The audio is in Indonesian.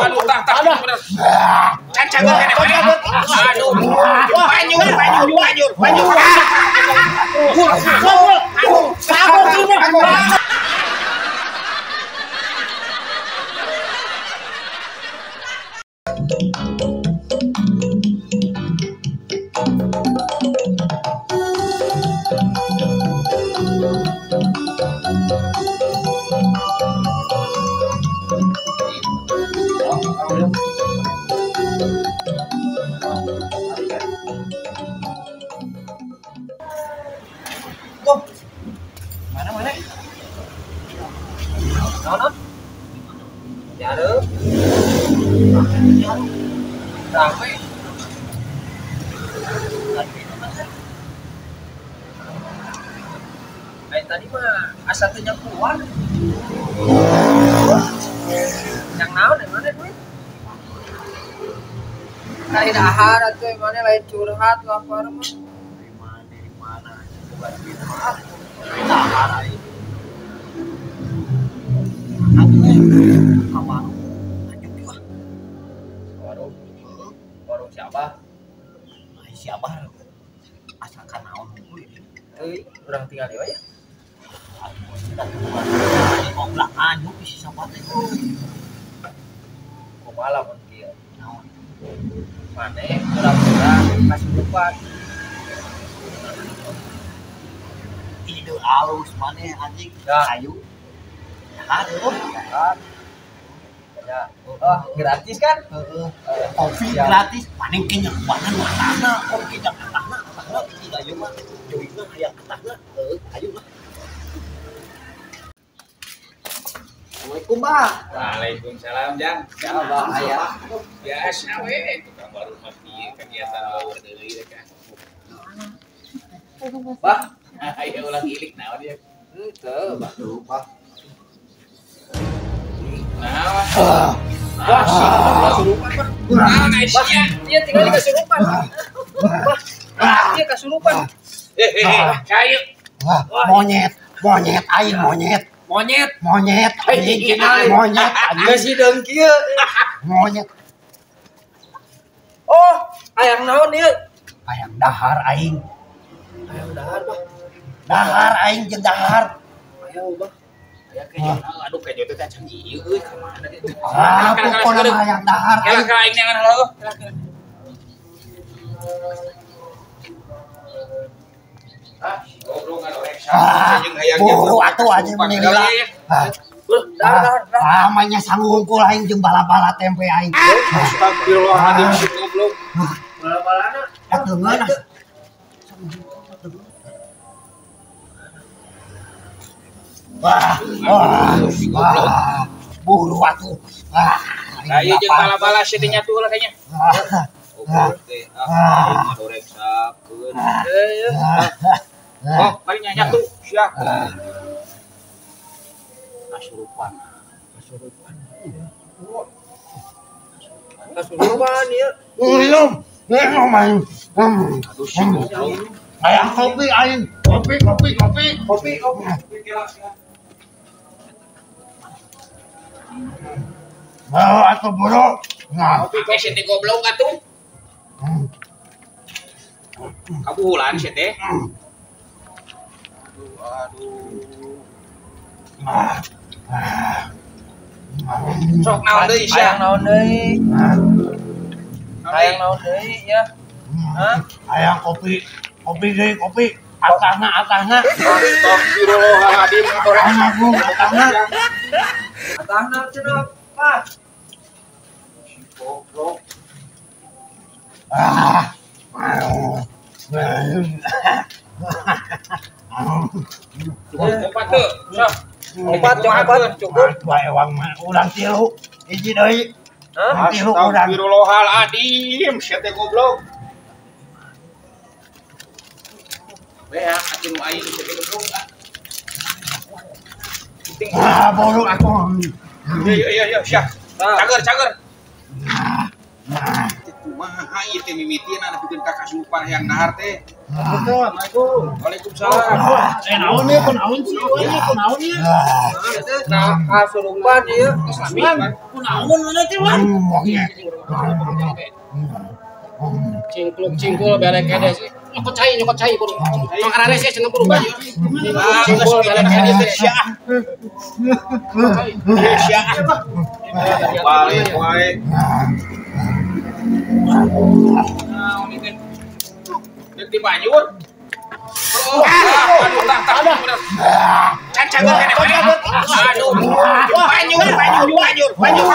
Aduh, tak bener. Cacagan kene mana? Aduh. Banyu. Mana? Mana? Jarum. Ramai. Tadi mah asal tuh yang keluar. Yang naon yang mana duit? Lain dahar atuh emangnya lain curhat lapar mah. Dari mana? Coba kita maaf. Dahar aja. Apa? Lanjut juga. Warung siapa? Siapa? Asalkan naon hungkul ini. Urang tinggal di ya. Ngoblak anu isi sapat itu. Kumaha mun kieu? Naon? Mane urang-urang kasih depan. Ide alus mane anjing kayu. Aduh, ya. Oh, gratis kan? Heeh. Kopi gratis. Paling kenyang banget matana. Kopi kenyang matana. Iki ayo mah joina aya ketahna. Ayo mah. Assalamualaikum, Pak. Waalaikumsalam, Jang. Abah aya. Biasa we, tukang baru mati kegiatan baru deui kan. Pak, Aya ulang ilik naon dia. teu, batu, Pak. Naon? Wah, kasurupan, Pak. Naon Aisyah? Dia tinggal di kasurupan. Dia kasurupan. Kayu. Monyet aing monyet Monyet. anjing monyet Geus hideung kieu. monyet Oh, ayang naon ieu? ayang dahar aing Ayang dahar, Pak. dahar aing jeung dahar Ayang, Pak. Aya kejo. Aduh kejo teh cacing ieu euy ka mana dia? pokona ayang dahar Kela aing aing nangan halo. Goblok kan orek jeung hayangnya. buru atuh anjing meni lila namanya sanggungkul aing jeung bala-bala tempe aing Astagfirullahaladzim si goblok. Bala-balana. dateungeun buru atuh Ayo jeung bala-bala si teh nyatu lah kayaknya. Goblok teh. Ah, orek sakeun. Oh, mari nyatu. Sia. Kasurupan ieu. minum aing Aduh si goblok. ayang kopi aing kopi atuh buru nah Oke si teh goblok atuh. Kabuhulan si teh. Sok naon deui sia? Ayang naon deui? Ayang naon deui ya? Hah? ayang kopi deui atahna Astagfirullahaladzim. atahna Atahna cenah, Pak. Goblok. Opat tuh. Sok. Opat, cukup. Dua ewang mah urang tilu hiji deui Hah? tilu urang Astagfirullahaladzim. Sia teh goblok. Bea atuh nu aing sia teh goblok. buru aku Iya, siap. Cager. kumaha ieu teh mimitina nepikeun ka kasurupan hayang dahar teh. Assalamualaikum. Waalaikumsalam. Naon ya, kunaon sih? Kunaon ya? Nah, kasurupan ieu Islami. Kunaon mana teh, Wan? Cingkul belek kede sih. Nyokot cai kudu. Makarane sih cenah kudu bayu. Cingkul belek kede teh sia. Sia. Balik wae. Nah, ini teh. Di Banyur. Aduh, tak. Cacat kene wae. Aduh. Banyur.